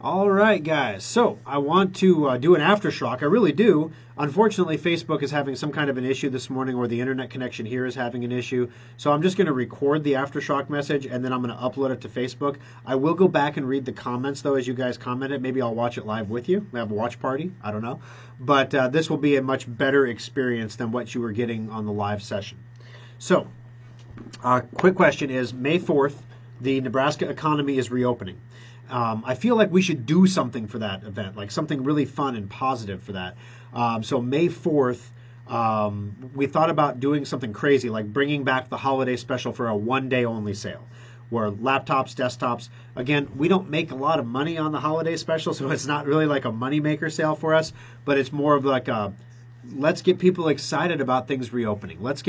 All right, guys. So I want to do an aftershock. I really do. Unfortunately, Facebook is having some kind of an issue this morning, or the internet connection here is having an issue. So I'm just going to record the aftershock message, and then I'm going to upload it to Facebook. I will go back and read the comments, though, as you guys commented. Maybe I'll watch it live with you. We have a watch party. I don't know. But this will be a much better experience than what you were getting on the live session. So, quick question is, May 4th, the Nebraska economy is reopening. I feel like we should do something for that event, like something really fun and positive for that. So May 4th, we thought about doing something crazy, like bringing back the holiday special for a one-day only sale, where laptops, desktops, again, we don't make a lot of money on the holiday special, so it's not really like a moneymaker sale for us, but it's more of like a, let's get people excited about things reopening. Let's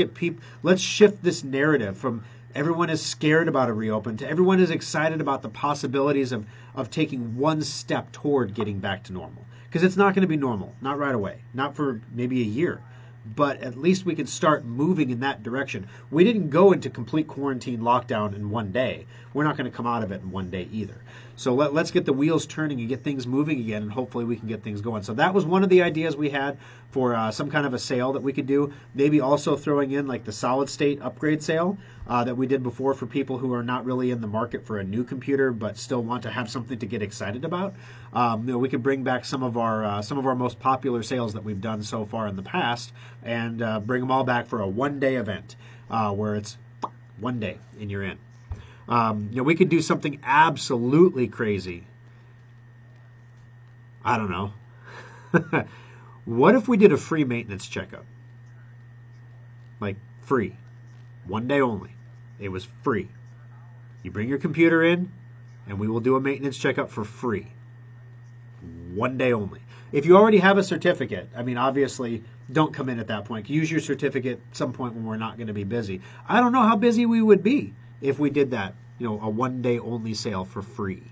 shift this narrative from everyone is scared about a reopen to everyone is excited about the possibilities of taking one step toward getting back to normal. Because it's not going to be normal, not right away, not for maybe a year. But at least we can start moving in that direction. We didn't go into complete quarantine lockdown in one day. We're not going to come out of it in one day either. So let's get the wheels turning and get things moving again, and hopefully we can get things going. So that was one of the ideas we had for some kind of a sale that we could do. Maybe also throwing in like the solid state upgrade sale that we did before for people who are not really in the market for a new computer but still want to have something to get excited about. We could bring back some of our most popular sales that we've done so far in the past and bring them all back for a one-day event where it's one day and you're in. We could do something absolutely crazy. I don't know. What if we did a free maintenance checkup? Like free. One day only. It was free. You bring your computer in and we will do a maintenance checkup for free. One day only. If you already have a certificate, I mean, obviously, don't come in at that point. Use your certificate at some point when we're not going to be busy. I don't know how busy we would be if we did that. A one-day only sale for free.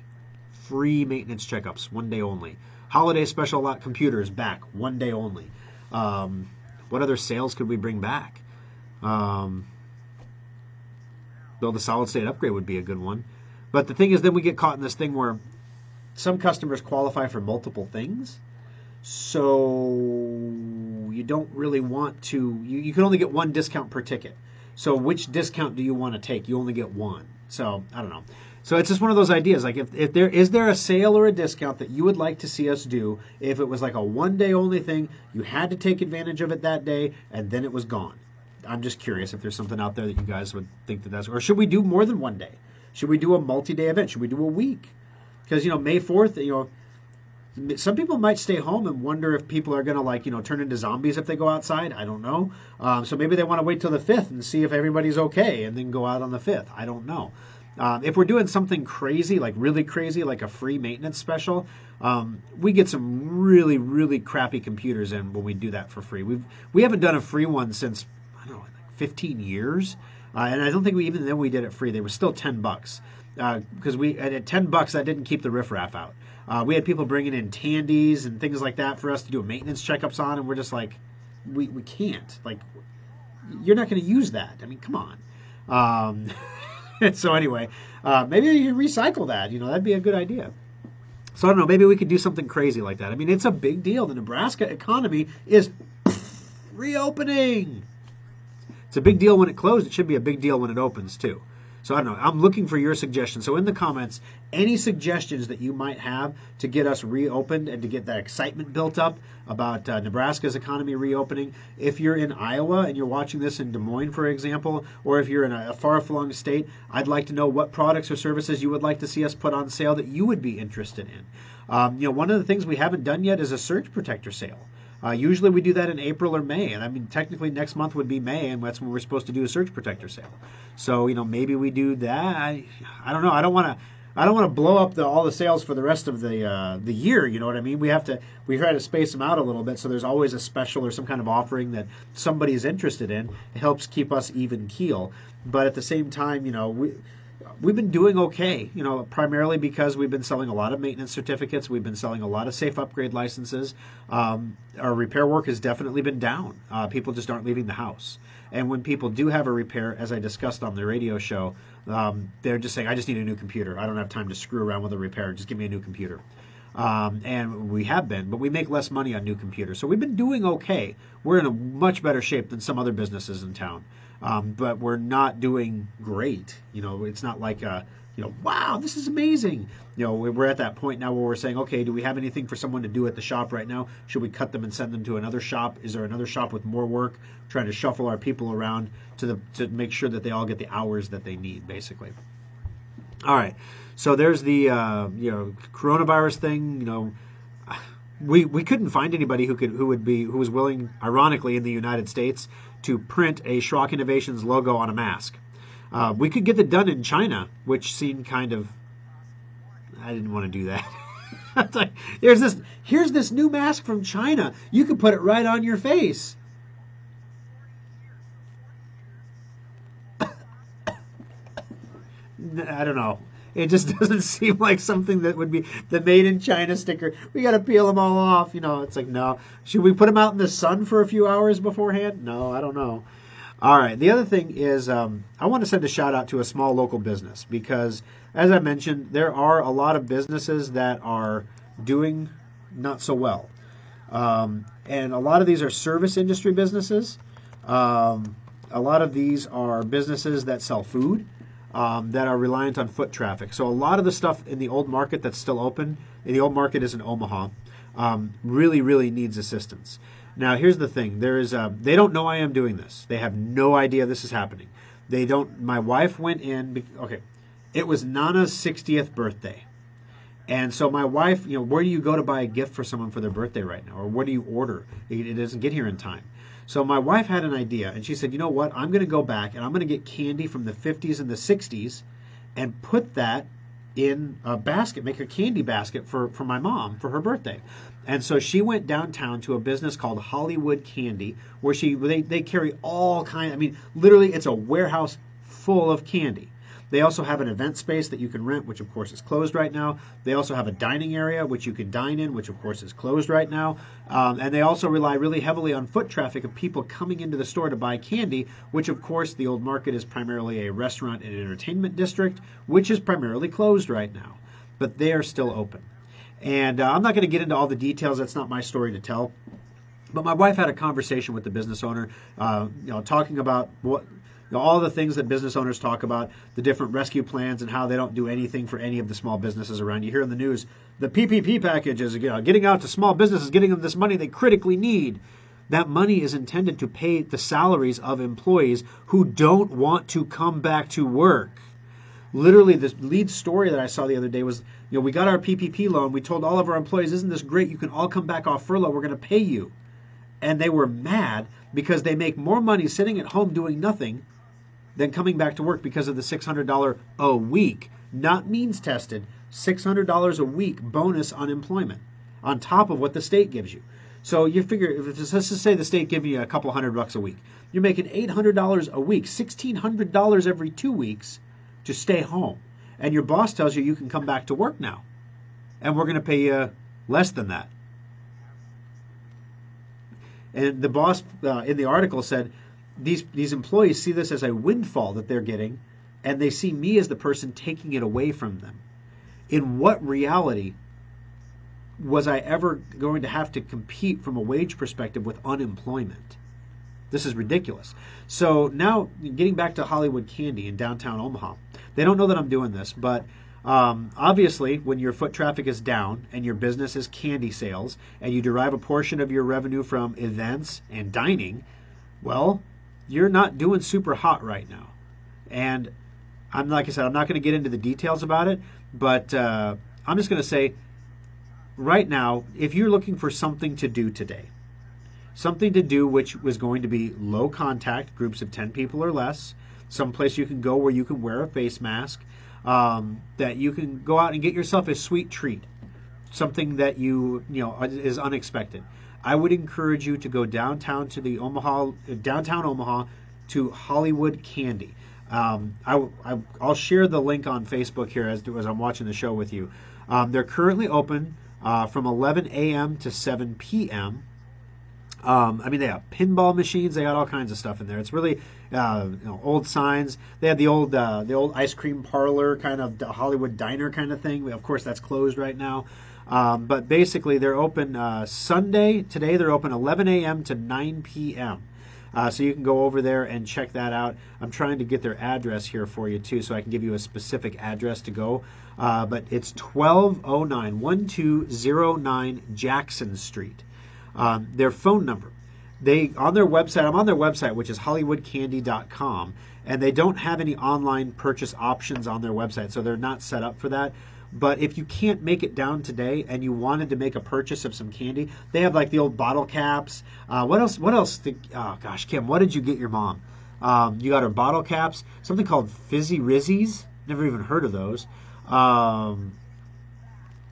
Free maintenance checkups, one day only. Holiday special lot computers back, one day only. What other sales could we bring back? Though the solid state upgrade would be a good one. But the thing is, then we get caught in this thing where some customers qualify for multiple things. So you don't really want to, you can only get one discount per ticket. So which discount do you want to take? You only get one. So I don't know. So it's just one of those ideas. Like if there is there a sale or a discount that you would like to see us do, if it was like a one day only thing, you had to take advantage of it that day and then it was gone. I'm just curious if there's something out there that you guys would think that's, or should we do more than one day? Should we do a multi-day event? Should we do a week? Because, May 4th, some people might stay home and wonder if people are going to turn into zombies if they go outside. I don't know. So maybe they want to wait till the 5th and see if everybody's okay and then go out on the 5th. I don't know. If we're doing something crazy, like really crazy, like a free maintenance special, we get some really, really crappy computers in when we do that for free. We haven't done a free one since, I don't know, like 15 years. And I don't think even then we did it free. They were still $10. Because at $10 that didn't keep the riffraff out. We had people bringing in tandies and things like that for us to do maintenance checkups on, and we're just like, we can't. Like, you're not going to use that. I mean, come on. So anyway, maybe you can recycle that. That'd be a good idea. So I don't know. Maybe we could do something crazy like that. I mean, it's a big deal. The Nebraska economy is reopening. It's a big deal when it closed. It should be a big deal when it opens too. So I don't know. I'm looking for your suggestions. So in the comments, any suggestions that you might have to get us reopened and to get that excitement built up about Nebraska's economy reopening. If you're in Iowa and you're watching this in Des Moines, for example, or if you're in a far-flung state, I'd like to know what products or services you would like to see us put on sale that you would be interested in. One of the things we haven't done yet is a surge protector sale. Usually we do that in April or May, and I mean technically next month would be May, and that's when we're supposed to do a surge protector sale. So maybe we do that. I don't know. I don't want to blow up all the sales for the rest of the year. You know what I mean? We try to space them out a little bit, so there's always a special or some kind of offering that somebody's interested in. It helps keep us even keel. But at the same time, we've been doing okay, primarily because we've been selling a lot of maintenance certificates. We've been selling a lot of safe upgrade licenses. Our repair work has definitely been down. People just aren't leaving the house. And when people do have a repair, as I discussed on the radio show, they're just saying, I just need a new computer. I don't have time to screw around with a repair. Just give me a new computer. And we have been, but we make less money on new computers. So we've been doing okay. We're in a much better shape than some other businesses in town. But we're not doing great. It's not like, wow, this is amazing. We're at that point now where we're saying, okay, do we have anything for someone to do at the shop right now? Should we cut them and send them to another shop? Is there another shop with more work? Trying to shuffle our people around to make sure that they all get the hours that they need, basically. All right. So there's the coronavirus thing. We couldn't find anybody who was willing, ironically, in the United States, to print a Schrock Innovations logo on a mask. We could get it done in China, which seemed kind of, I didn't want to do that. It's like, here's this new mask from China. You can put it right on your face. I don't know. It just doesn't seem like something that would be the made in China sticker. We got to peel them all off. It's like, no. Should we put them out in the sun for a few hours beforehand? No, I don't know. All right. The other thing is I want to send a shout out to a small local business because, as I mentioned, there are a lot of businesses that are doing not so well. And a lot of these are service industry businesses. A lot of these are businesses that sell food. That are reliant on foot traffic. So a lot of the stuff in the old market that's still open, and the old market is in Omaha, really, really needs assistance. Now, here's the thing. They don't know I am doing this. They have no idea this is happening. My wife went in, okay, it was Nana's 60th birthday. And so my wife, where do you go to buy a gift for someone for their birthday right now? Or what do you order? It doesn't get here in time. So my wife had an idea, and she said, you know what? I'm going to go back, and I'm going to get candy from the 50s and the 60s and put that in a basket, make a candy basket for my mom for her birthday. And so she went downtown to a business called Hollywood Candy, where they carry all kinds. Literally, it's a warehouse full of candy. They also have an event space that you can rent, which of course is closed right now. They also have a dining area, which you can dine in, which of course is closed right now. And they also rely really heavily on foot traffic of people coming into the store to buy candy, which of course the old market is primarily a restaurant and entertainment district, which is primarily closed right now. But they are still open. And I'm not going to get into all the details. That's not my story to tell. But my wife had a conversation with the business owner, talking about all the things that business owners talk about, the different rescue plans and how they don't do anything for any of the small businesses around. You hear in the news, the PPP package is getting out to small businesses, getting them this money they critically need. That money is intended to pay the salaries of employees who don't want to come back to work. Literally, the lead story that I saw the other day was, we got our PPP loan. We told all of our employees, isn't this great? You can all come back off furlough. We're going to pay you. And they were mad because they make more money sitting at home doing nothing than coming back to work because of the $600 a week, not means tested, $600 a week bonus unemployment on top of what the state gives you. So you figure, let's just say the state gives you a couple $100 a week. You're making $800 a week, $1,600 every 2 weeks to stay home. And your boss tells you can come back to work now. And we're going to pay you less than that. And the boss in the article said, these employees see this as a windfall that they're getting, and they see me as the person taking it away from them. In what reality was I ever going to have to compete from a wage perspective with unemployment? This is ridiculous. So now, getting back to Hollywood Candy in downtown Omaha, they don't know that I'm doing this, but obviously, when your foot traffic is down and your business is candy sales, and you derive a portion of your revenue from events and dining, well, you're not doing super hot right now. And like I said, I'm not going to get into the details about it, but I'm just going to say, right now, if you're looking for something to do today, something to do which was going to be low contact, groups of 10 people or less, someplace you can go where you can wear a face mask, that you can go out and get yourself a sweet treat, something that is unexpected. I would encourage you to go downtown to downtown Omaha to Hollywood Candy. I'll share the link on Facebook here as I'm watching the show with you. They're currently open from 11 a.m. to 7 p.m. I mean, they have pinball machines. They got all kinds of stuff in there. It's really old signs. They had the old ice cream parlor kind of Hollywood diner kind of thing. Of course, that's closed right now. But basically, they're open Sunday. Today, they're open 11 a.m. to 9 p.m. So you can go over there and check that out. I'm trying to get their address here for you, too, so I can give you a specific address to go. But it's 1209 Jackson Street. Their phone number. I'm on their website, which is hollywoodcandy.com, and they don't have any online purchase options on their website, so they're not set up for that. But if you can't make it down today and you wanted to make a purchase of some candy, they have like the old bottle caps. What else? Oh gosh, Kim, what did you get your mom? You got her bottle caps, something called Fizzy Rizzies. Never even heard of those. Oh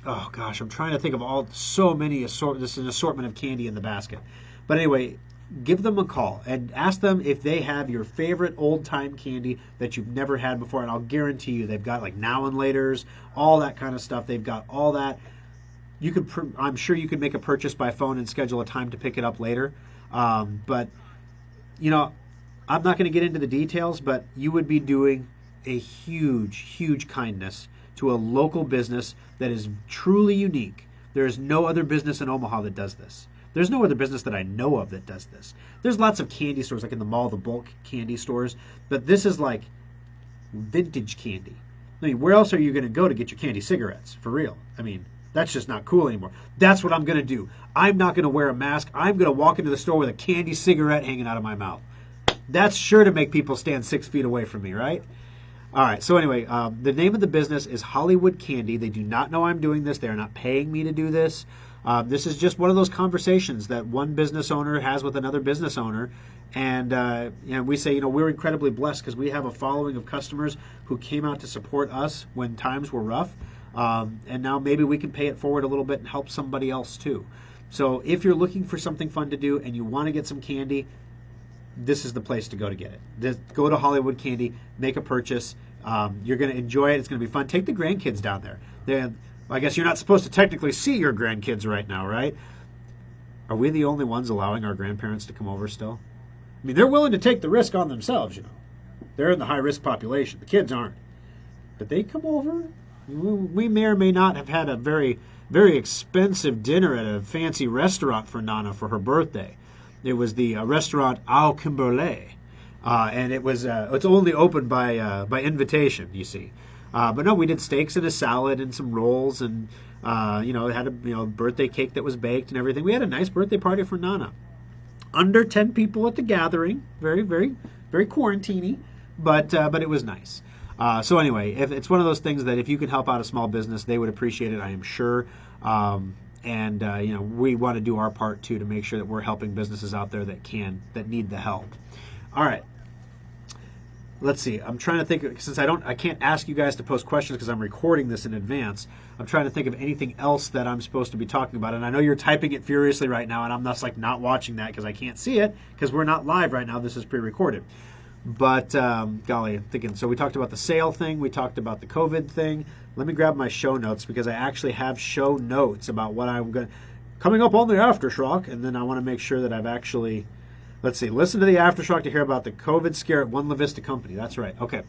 gosh, I'm trying to think of so many this is an assortment of candy in the basket. But anyway, give them a call and ask them if they have your favorite old time candy that you've never had before, and I'll guarantee you they've got like now and laters, all that kind of stuff. They've got all that. I'm sure you could make a purchase by phone and schedule a time to pick it up later. But you know, I'm not going to get into the details, but you would be doing a huge kindness to a local business that is truly unique. There is no other business in Omaha that does this. There's no other business that I know of that does this. There's lots of candy stores, like in the mall, the bulk candy stores, but this is like vintage candy. I mean, where else are you going to go to get your candy cigarettes? For real. I mean, that's just not cool anymore. That's what I'm going to do. I'm not going to wear a mask. I'm going to walk into the store with a candy cigarette hanging out of my mouth. That's sure to make people stand 6 feet away from me, right? All right, so anyway, the name of the business is Hollywood Candy. They do not know I'm doing this. They are not paying me to do this. This is just one of those conversations that one business owner has with another business owner. And we say, we're incredibly blessed because we have a following of customers who came out to support us when times were rough. And now maybe we can pay it forward a little bit and help somebody else too. So if you're looking for something fun to do and you want to get some candy, this is the place to go to get it. Just go to Hollywood Candy, make a purchase. You're going to enjoy it. It's going to be fun. Take the grandkids down there. I guess you're not supposed to technically see your grandkids right now, right? Are we the only ones allowing our grandparents to come over still? I mean, they're willing to take the risk on themselves, They're in the high-risk population. The kids aren't. But they come over. We may or may not have had a very, very expensive dinner at a fancy restaurant for Nana for her birthday. It was the restaurant Au Kimberley, and it's only open by invitation, you see. But no, we did steaks and a salad and some rolls, and it had a birthday cake that was baked and everything. We had a nice birthday party for Nana. Under 10 people at the gathering, very, very, very quarantine-y, but it was nice. So anyway, if it's one of those things that if you can help out a small business, they would appreciate it, I am sure. And we want to do our part too to make sure that we're helping businesses out there that need the help. All right. Let's see. I'm trying to think, since I can't ask you guys to post questions because I'm recording this in advance. I'm trying to think of anything else that I'm supposed to be talking about. And I know you're typing it furiously right now, and I'm just like not watching that because I can't see it because we're not live right now. This is pre-recorded. But golly, I'm thinking. So we talked about the sale thing. We talked about the COVID thing. Let me grab my show notes because I actually have show notes about what I'm going coming up on the AfterSchrock, and then I want to make sure that I've actually. Let's see. Listen to the AfterSchrock to hear about the COVID scare at One La Vista Company. That's right. Okay.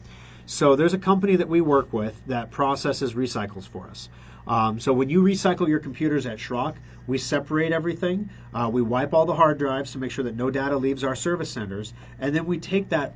So there's a company that we work with that processes recycles for us. So when you recycle your computers at Schrock, we separate everything. We wipe all the hard drives to make sure that no data leaves our service centers. And then we take that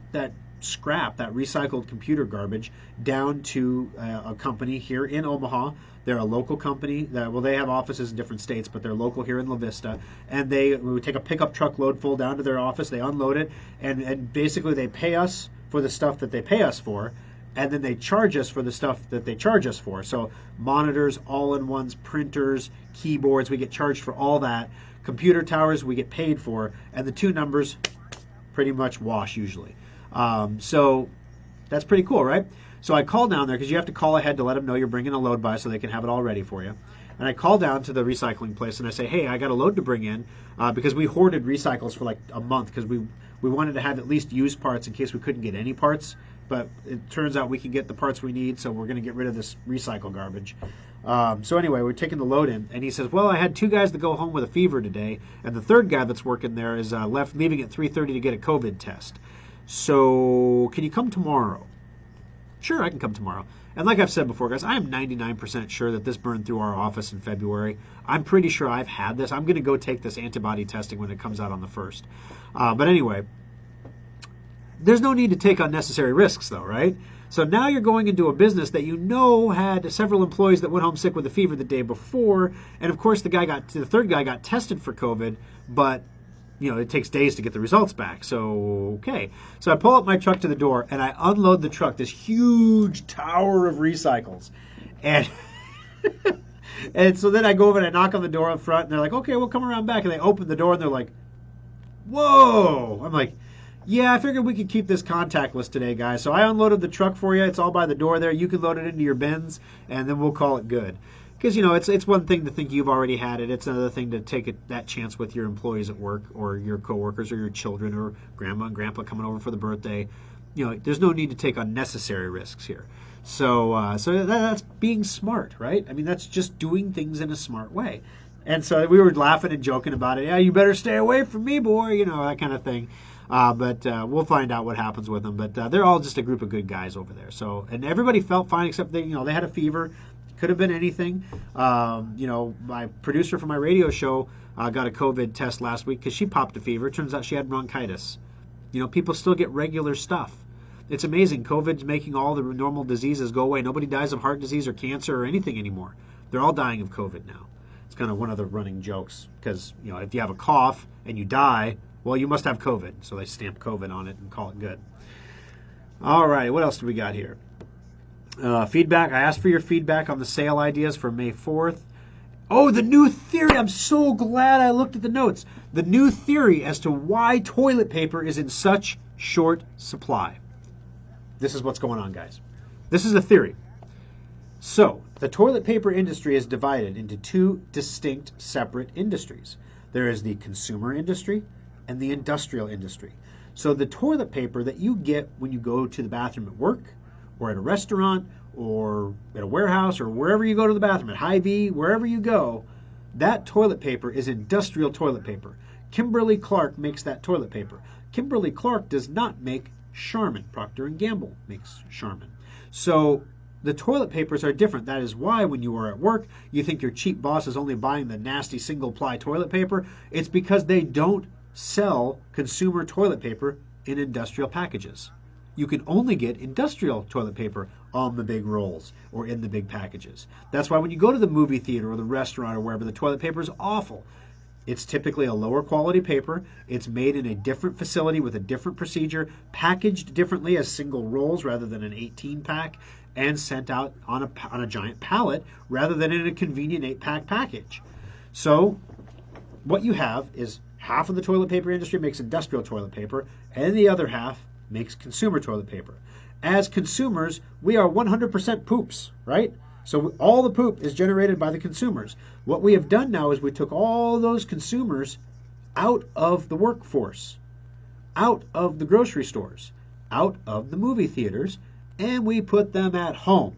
scrap, that recycled computer garbage, down to a company here in Omaha. They're a local company. They have offices in different states, but they're local here in La Vista. And we take a pickup truck load full down to their office. They unload it, and basically they pay us for the stuff that they pay us for, and then they charge us for the stuff that they charge us for. So monitors, all-in-ones, printers, keyboards, we get charged for all that. Computer towers, we get paid for, and the two numbers pretty much wash usually. So that's pretty cool, right? So I call down there because you have to call ahead to let them know you're bringing a load by so they can have it all ready for you. And I call down to the recycling place and I say, hey, I got a load to bring in because we hoarded recycles for like a month because we wanted to have at least used parts in case we couldn't get any parts but it turns out we can get the parts we need, so we're going to get rid of this recycle garbage. So anyway, we're taking the load in, and he says, well, I had 2 guys that go home with a fever today, and the 3rd guy that's working there is leaving at 3:30 to get a COVID test. So can you come tomorrow? Sure, I can come tomorrow. And like I've said before, guys, I am 99% sure that this burned through our office in February. I'm pretty sure I've had this. I'm going to go take this antibody testing when it comes out on the 1st. But anyway, there's no need to take unnecessary risks, though, right? So now you're going into a business that you know had several employees that went home sick with a fever the day before, and of course the 3rd guy got tested for COVID, but it takes days to get the results back. So okay, so I pull up my truck to the door and I unload the truck, this huge tower of recycles, and and so then I go over and I knock on the door up front, and they're like, okay, we'll come around back, and they open the door and they're like, whoa! I'm like, yeah, I figured we could keep this contactless today, guys. So I unloaded the truck for you. It's all by the door there. You can load it into your bins, and then we'll call it good. Because, it's one thing to think you've already had it. It's another thing to take that chance with your employees at work or your coworkers or your children or grandma and grandpa coming over for the birthday. There's no need to take unnecessary risks here. So that's being smart, right? I mean, that's just doing things in a smart way. And so we were laughing and joking about it. Yeah, you better stay away from me, boy, that kind of thing. But we'll find out what happens with them. But they're all just a group of good guys over there. So, and everybody felt fine except they had a fever. Could have been anything. My producer for my radio show got a COVID test last week because she popped a fever. Turns out she had bronchitis. People still get regular stuff. It's amazing. COVID's making all the normal diseases go away. Nobody dies of heart disease or cancer or anything anymore. They're all dying of COVID now. It's kind of one of the running jokes because, if you have a cough and you die, well, you must have COVID. So they stamp COVID on it and call it good. All right, what else do we got here? Feedback. I asked for your feedback on the sale ideas for May 4th. Oh, the new theory. I'm so glad I looked at the notes. The new theory as to why toilet paper is in such short supply. This is what's going on, guys. This is a theory. So, the toilet paper industry is divided into 2 distinct separate industries. There is the consumer industry and the industrial industry. So the toilet paper that you get when you go to the bathroom at work or at a restaurant or at a warehouse or wherever you go to the bathroom, at Hy-Vee, wherever you go, that toilet paper is industrial toilet paper. Kimberly-Clark makes that toilet paper. Kimberly-Clark does not make Charmin. Procter & Gamble makes Charmin. So the toilet papers are different. That is why when you are at work, you think your cheap boss is only buying the nasty single-ply toilet paper. It's because they don't sell consumer toilet paper in industrial packages. You can only get industrial toilet paper on the big rolls or in the big packages. That's why when you go to the movie theater or the restaurant or wherever, the toilet paper is awful. It's typically a lower quality paper. It's made in a different facility with a different procedure, packaged differently as single rolls rather than an 18-pack, and sent out on a giant pallet rather than in a convenient 8-pack package. So what you have is half of the toilet paper industry makes industrial toilet paper, and the other half makes consumer toilet paper. As consumers, we are 100% poops, right? So all the poop is generated by the consumers. What we have done now is we took all those consumers out of the workforce, out of the grocery stores, out of the movie theaters, and we put them at home.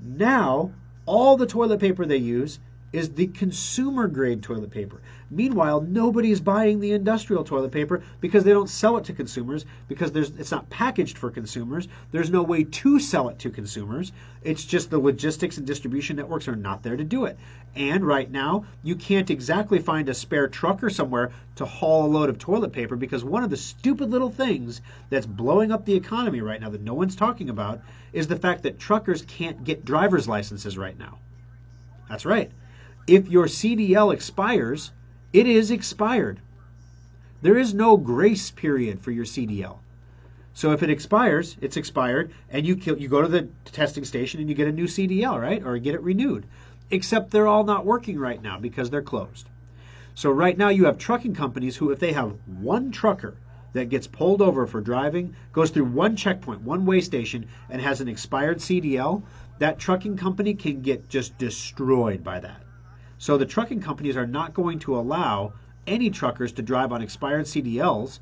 Now, all the toilet paper they use is the consumer grade toilet paper. Meanwhile, nobody is buying the industrial toilet paper because they don't sell it to consumers, because it's not packaged for consumers. There's no way to sell it to consumers. It's just the logistics and distribution networks are not there to do it. And right now, you can't exactly find a spare trucker somewhere to haul a load of toilet paper, because one of the stupid little things that's blowing up the economy right now that no one's talking about is the fact that truckers can't get driver's licenses right now. That's right. If your CDL expires, it is expired. There is no grace period for your CDL. So if it expires, it's expired, and you go to the testing station and you get a new CDL, right? Or get it renewed. Except they're all not working right now because they're closed. So right now you have trucking companies who, if they have one trucker that gets pulled over for driving, goes through one checkpoint, one weigh station, and has an expired CDL, that trucking company can get just destroyed by that. So the trucking companies are not going to allow any truckers to drive on expired CDLs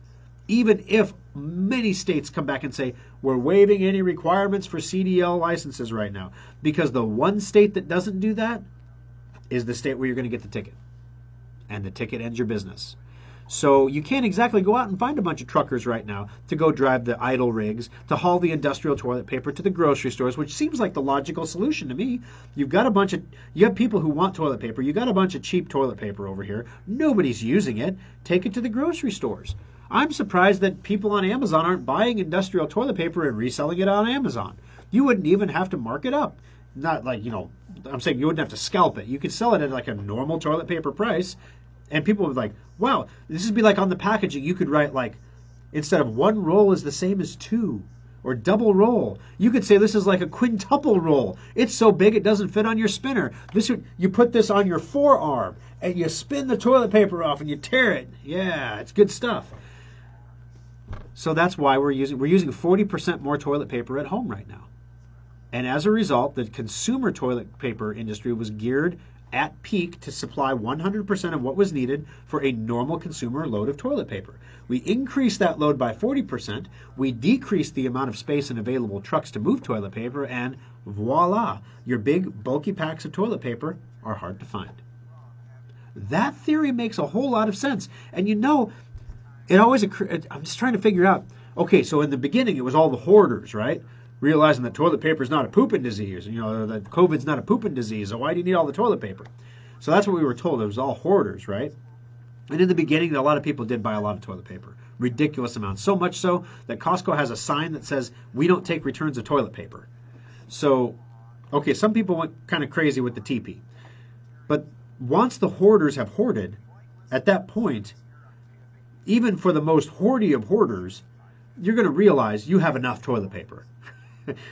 even if many states come back and say, we're waiving any requirements for CDL licenses right now. Because the one state that doesn't do that is the state where you're going to get the ticket. And the ticket ends your business. So you can't exactly go out and find a bunch of truckers right now to go drive the idle rigs, to haul the industrial toilet paper to the grocery stores, which seems like the logical solution to me. You have people who want toilet paper. You got a bunch of cheap toilet paper over here. Nobody's using it. Take it to the grocery stores. I'm surprised that people on Amazon aren't buying industrial toilet paper and reselling it on Amazon. You wouldn't even have to mark it up. Not like, I'm saying you wouldn't have to scalp it. You could sell it at like a normal toilet paper price. And people would be like, wow, this would be like on the packaging. You could write like, instead of one roll is the same as two, or double roll. You could say this is like a quintuple roll. It's so big it doesn't fit on your spinner. You put this on your forearm and you spin the toilet paper off and you tear it. Yeah, it's good stuff. So that's why we're using 40% more toilet paper at home right now. And as a result, the consumer toilet paper industry was geared at peak to supply 100% of what was needed for a normal consumer load of toilet paper. We increased that load by 40%. We decreased the amount of space in available trucks to move toilet paper, and voila, your big, bulky packs of toilet paper are hard to find. That theory makes a whole lot of sense. And I'm just trying to figure out, okay, so in the beginning it was all the hoarders, right? Realizing that toilet paper is not a pooping disease, that COVID's not a pooping disease, so why do you need all the toilet paper? So that's what we were told. It was all hoarders, right? And in the beginning, a lot of people did buy a lot of toilet paper, ridiculous amounts. So much so that Costco has a sign that says, we don't take returns of toilet paper. So, okay, some people went kind of crazy with the TP. But once the hoarders have hoarded, at that point, even for the most hoardy of hoarders, you're going to realize you have enough toilet paper.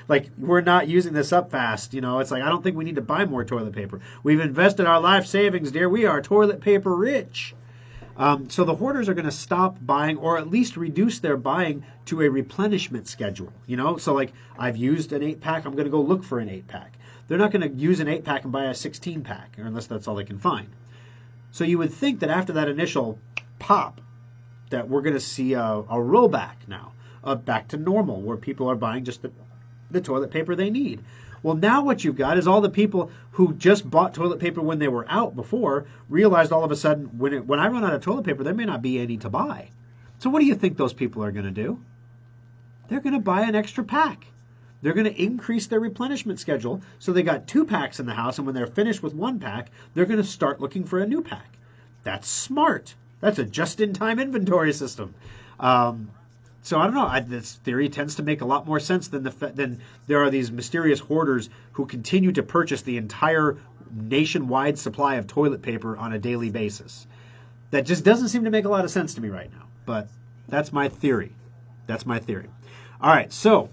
Like, we're not using this up fast. It's like, I don't think we need to buy more toilet paper. We've invested our life savings, dear. We are toilet paper rich. So the hoarders are going to stop buying, or at least reduce their buying to a replenishment schedule. So like, I've used an 8-pack. I'm going to go look for an 8-pack. They're not going to use an 8-pack and buy a 16-pack, unless that's all they can find. So you would think that after that initial pop, that we're going to see a rollback now, back to normal, where people are buying just the toilet paper they need. Well, now what you've got is all the people who just bought toilet paper when they were out before realized all of a sudden, when I run out of toilet paper, there may not be any to buy. So what do you think those people are going to do? They're going to buy an extra pack. They're going to increase their replenishment schedule, so they got 2 packs in the house, and when they're finished with 1 pack, they're going to start looking for a new pack. That's smart. That's a just-in-time inventory system. So I don't know. This theory tends to make a lot more sense than there are these mysterious hoarders who continue to purchase the entire nationwide supply of toilet paper on a daily basis. That just doesn't seem to make a lot of sense to me right now. But that's my theory. All right, so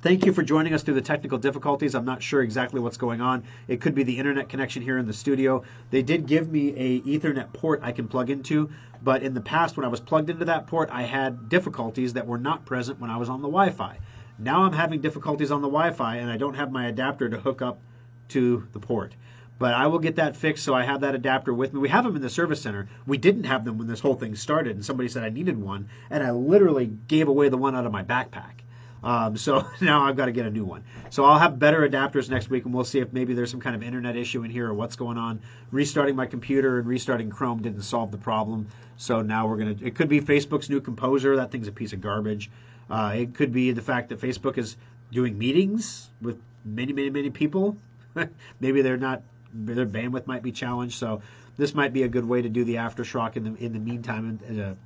thank you for joining us through the technical difficulties. I'm not sure exactly what's going on. It could be the internet connection here in the studio. They did give me a Ethernet port I can plug into, but in the past when I was plugged into that port, I had difficulties that were not present when I was on the Wi-Fi. Now I'm having difficulties on the Wi-Fi, and I don't have my adapter to hook up to the port. But I will get that fixed, so I have that adapter with me. We have them in the service center. We didn't have them when this whole thing started, and somebody said I needed one, and I literally gave away the one out of my backpack. So now I've got to get a new one. So I'll have better adapters next week, and we'll see if maybe there's some kind of internet issue in here or what's going on. Restarting my computer and restarting Chrome didn't solve the problem. So now it could be Facebook's new composer. That thing's a piece of garbage. It could be the fact that Facebook is doing meetings with many people. Maybe their bandwidth might be challenged. So this might be a good way to do the AfterSchrock in the meantime.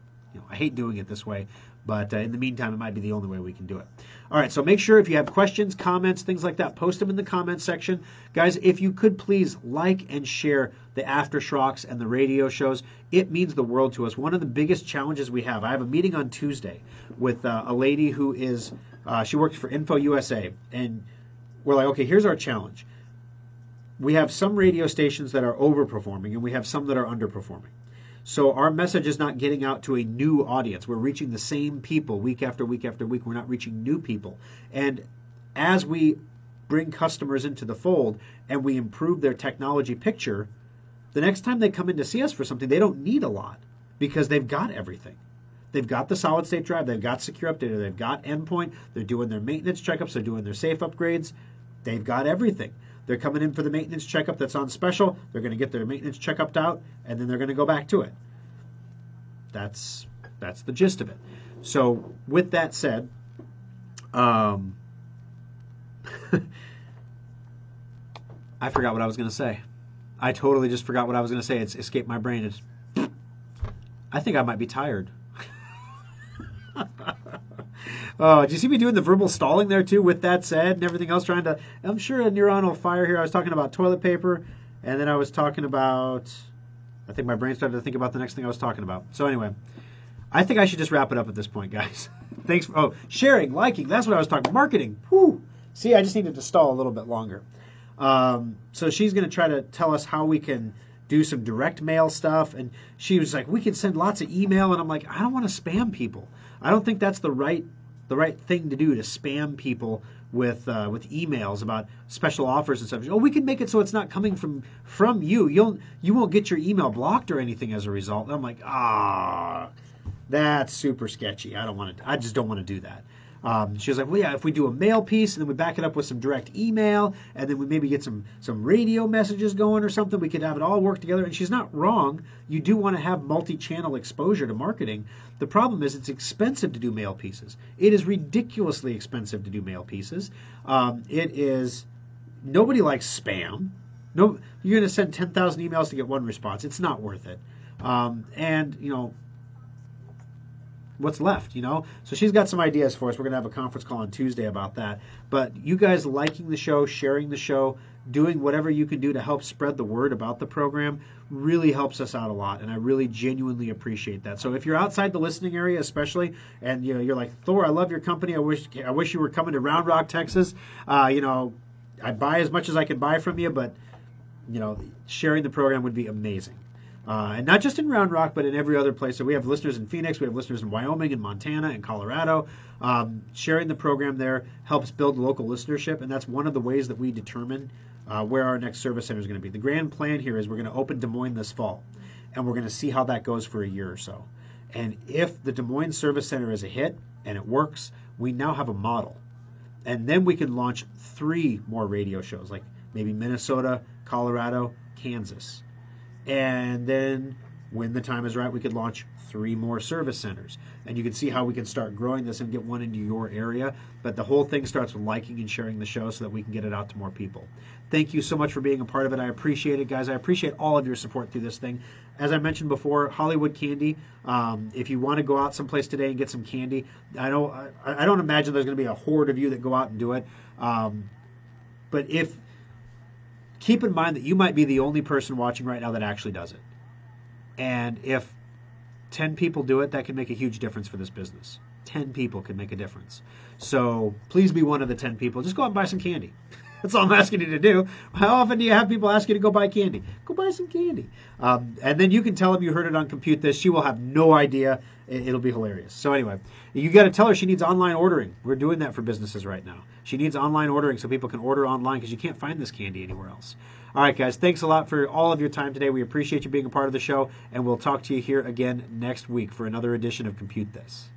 I hate doing it this way, but in the meantime, it might be the only way we can do it. All right, so make sure if you have questions, comments, things like that, post them in the comments section. Guys, if you could please like and share the AfterSchrocks and the radio shows. It means the world to us. One of the biggest challenges we have, I have a meeting on Tuesday with a lady who is, she works for Info USA, and we're like, okay, here's our challenge. We have some radio stations that are overperforming, and we have some that are underperforming. So our message is not getting out to a new audience. We're reaching the same people week after week after week. We're not reaching new people. And as we bring customers into the fold and we improve their technology picture, the next time they come in to see us for something, they don't need a lot because they've got everything. They've got the solid state drive, they've got secure updater, they've got endpoint, they're doing their maintenance checkups, they're doing their safe upgrades, they've got everything. They're coming in for the maintenance checkup that's on special, they're going to get their maintenance checkup out, and then they're going to go back to it. That's the gist of it. So with that said, I forgot what I was going to say. I totally just forgot what I was going to say. It's escaped my brain. I think I might be tired. Oh, did you see me doing the verbal stalling there too? With that said, and everything else, I'm sure a neuronal fire here. I was talking about toilet paper, and then I was talking about. I think my brain started to think about the next thing I was talking about. So anyway, I think I should just wrap it up at this point, guys. Thanks for sharing, liking. That's what I was talking. Marketing. Whew. See, I just needed to stall a little bit longer. So she's going to try to tell us how we can do some direct mail stuff. And she was like, we can send lots of email. And I'm like, I don't want to spam people. I don't think that's the right thing to do, to spam people with emails about special offers and stuff. Oh, we can make it so it's not coming from you. You won't get your email blocked or anything as a result. And I'm like, that's super sketchy. I just don't want to do that. She was like, well, yeah, if we do a mail piece and then we back it up with some direct email and then we maybe get some radio messages going or something, we could have it all work together. And she's not wrong. You do want to have multi-channel exposure to marketing. The problem is it's expensive to do mail pieces. It is ridiculously expensive to do mail pieces. Nobody likes spam. No, you're going to send 10,000 emails to get one response. It's not worth it. What's left, So she's got some ideas for us. We're going to have a conference call on Tuesday about that. But you guys liking the show, sharing the show, doing whatever you can do to help spread the word about the program really helps us out a lot, and I really genuinely appreciate that. So if you're outside the listening area especially, and you're like, Thor, I love your company. I wish you were coming to Round Rock, Texas. I buy as much as I can buy from you, but sharing the program would be amazing. And not just in Round Rock, but in every other place. So we have listeners in Phoenix, we have listeners in Wyoming and Montana and Colorado. Sharing the program there helps build local listenership, and that's one of the ways that we determine where our next service center is going to be. The grand plan here is we're going to open Des Moines this fall, and we're going to see how that goes for a year or so. And if the Des Moines Service Center is a hit and it works, we now have a model. And then we can launch 3 more radio shows, like maybe Minnesota, Colorado, Kansas. And then when the time is right, we could launch 3 more service centers. And you can see how we can start growing this and get one into your area. But the whole thing starts with liking and sharing the show so that we can get it out to more people. Thank you so much for being a part of it. I appreciate it, guys. I appreciate all of your support through this thing. As I mentioned before, Hollywood Candy, if you want to go out someplace today and get some candy, I don't imagine there's going to be a horde of you that go out and do it. But keep in mind that you might be the only person watching right now that actually does it. And if 10 people do it, that can make a huge difference for this business. 10 people can make a difference. So please be one of the 10 people. Just go out and buy some candy. That's all I'm asking you to do. How often do you have people ask you to go buy candy? Go buy some candy. And then you can tell them you heard it on Compute This. She will have no idea. It'll be hilarious. So anyway, you got to tell her she needs online ordering. We're doing that for businesses right now. She needs online ordering so people can order online because you can't find this candy anywhere else. All right, guys, thanks a lot for all of your time today. We appreciate you being a part of the show, and we'll talk to you here again next week for another edition of Compute This.